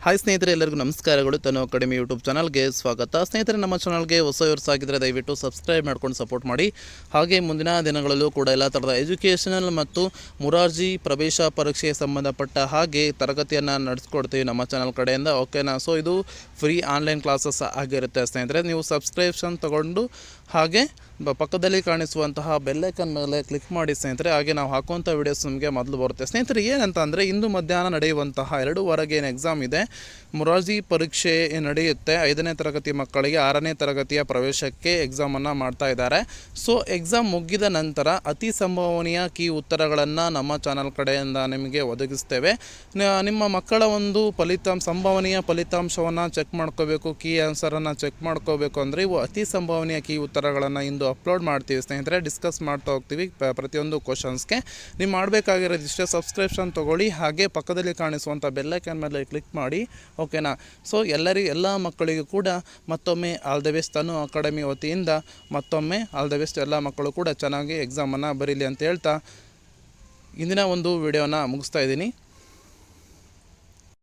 Hi ಸ್ನೇಹಿತರೆ, ಎಲ್ಲರಿಗೂ ನಮಸ್ಕಾರಗಳು. ತನು ಅಕಾಡೆಮಿ ಯೂಟ್ಯೂಬ್ ಚಾನಲ್ಗೆ ಸ್ವಾಗತ. ಸ್ನೇಹಿತರೆ, ನಮ್ಮ ಚಾನಲ್ಗೆ ಹೊಸ ಆಗಿದ್ದರೆ ದಯವಿಟ್ಟು ಸಬ್ಸ್ಕ್ರೈಬ್ ಮಾಡ್ಕೊಂಡು ಸಪೋರ್ಟ್ ಮಾಡಿ. ಹಾಗೆ ಮುಂದಿನ ದಿನಗಳಲ್ಲೂ ಕೂಡ ಎಲ್ಲ ಥರದ ಎಜುಕೇಷನಲ್ ಮತ್ತು ಮುರಾರ್ಜಿ ಪ್ರವೇಶ ಪರೀಕ್ಷೆಗೆ ಸಂಬಂಧಪಟ್ಟ ಹಾಗೆ ತರಗತಿಯನ್ನು ನಡೆಸ್ಕೊಡ್ತೀವಿ ನಮ್ಮ ಚಾನಲ್ ಕಡೆಯಿಂದ. ಓಕೆನಾ? ಸೊ ಇದು ಫ್ರೀ ಆನ್ಲೈನ್ ಕ್ಲಾಸಸ್ ಆಗಿರುತ್ತೆ ಸ್ನೇಹಿತರೆ. ನೀವು ಸಬ್ಸ್ಕ್ರಿಪ್ಷನ್ ತೊಗೊಂಡು ಹಾಗೆ ಪಕ್ಕದಲ್ಲಿ ಕಾಣಿಸುವಂತಹ ಬೆಲ್ಲೈಕನ್ ಮೇಲೆ ಕ್ಲಿಕ್ ಮಾಡಿ ಸ್ನೇಹಿತರೆ. ಹಾಗೆ ನಾವು ಹಾಕುವಂಥ ವೀಡಿಯೋಸ್ ನಿಮಗೆ ಮೊದಲು ಬರುತ್ತೆ ಸ್ನೇಹಿತರೆ. ಏನಂತ ಅಂದರೆ, ಇಂದು ಮಧ್ಯಾಹ್ನ ನಡೆಯುವಂತಹ 2 ಏನು ಎಕ್ಸಾಮ್ ಇದೆ, ಮುರಾರ್ಜಿ ಪರೀಕ್ಷೆ ನಡೆಯುತ್ತೆ. 5ನೇ ತರಗತಿ ಮಕ್ಕಳಿಗೆ 6ನೇ ತರಗತಿಯ ಪ್ರವೇಶಕ್ಕೆ ಎಕ್ಸಾಮನ್ನು ಮಾಡ್ತಾ ಇದ್ದಾರೆ. ಸೊ ಎಕ್ಸಾಮ್ ಮುಗಿದ ನಂತರ ಅತಿ ಸಂಭವನೀಯ ಕೀ ಉತ್ತರಗಳನ್ನು ನಮ್ಮ ಚಾನಲ್ ಕಡೆಯಿಂದ ನಿಮಗೆ ಒದಗಿಸ್ತೇವೆ. ನಿಮ್ಮ ಮಕ್ಕಳ ಒಂದು ಸಂಭವನೀಯ ಫಲಿತಾಂಶವನ್ನು ಚೆಕ್ ಮಾಡ್ಕೋಬೇಕು, ಕೀ ಆನ್ಸರನ್ನು ಚೆಕ್ ಮಾಡ್ಕೋಬೇಕು ಅಂದರೆ ಇವು ಅತಿ ಸಂಭವನೀಯ ಕೀ ಉತ್ತರಗಳನ್ನು ಇಂದು ಅಪ್ಲೋಡ್ ಮಾಡ್ತೀವಿ ಸ್ನೇಹಿತರೆ. ಡಿಸ್ಕಸ್ ಮಾಡ್ತಾ ಹೋಗ್ತೀವಿ ಪ್ರತಿಯೊಂದು ಕ್ವಶನ್ಸ್ಗೆ. ನೀವು ಮಾಡಬೇಕಾಗಿರೋದು ಇಷ್ಟೇ, ಸಬ್ಸ್ಕ್ರಿಪ್ಷನ್ ತೊಗೊಳ್ಳಿ, ಹಾಗೆ ಪಕ್ಕದಲ್ಲಿ ಕಾಣಿಸುವಂಥ ಬೆಲ್ಲೈಕನ್ ಮೇಲೆ ಕ್ಲಿಕ್ ಮಾಡಿ. ಓಕೆನಾ? ಸೊ ಎಲ್ಲ ಮಕ್ಕಳಿಗೂ ಕೂಡ ಮತ್ತೊಮ್ಮೆ all the best. Tanu academy ವತಿಯಿಂದ ಮತ್ತೊಮ್ಮೆ ಆಲ್ ದ ಬೆಸ್ಟ್. ಎಲ್ಲ ಮಕ್ಕಳು ಕೂಡ ಚೆನ್ನಾಗಿ ಎಕ್ಸಾಮನ್ನು ಬರೀಲಿ ಅಂತ ಹೇಳ್ತಾ ಇಂದಿನ ಒಂದು ವಿಡಿಯೋನ ಮುಗಿಸ್ತಾ ಇದ್ದೀನಿ.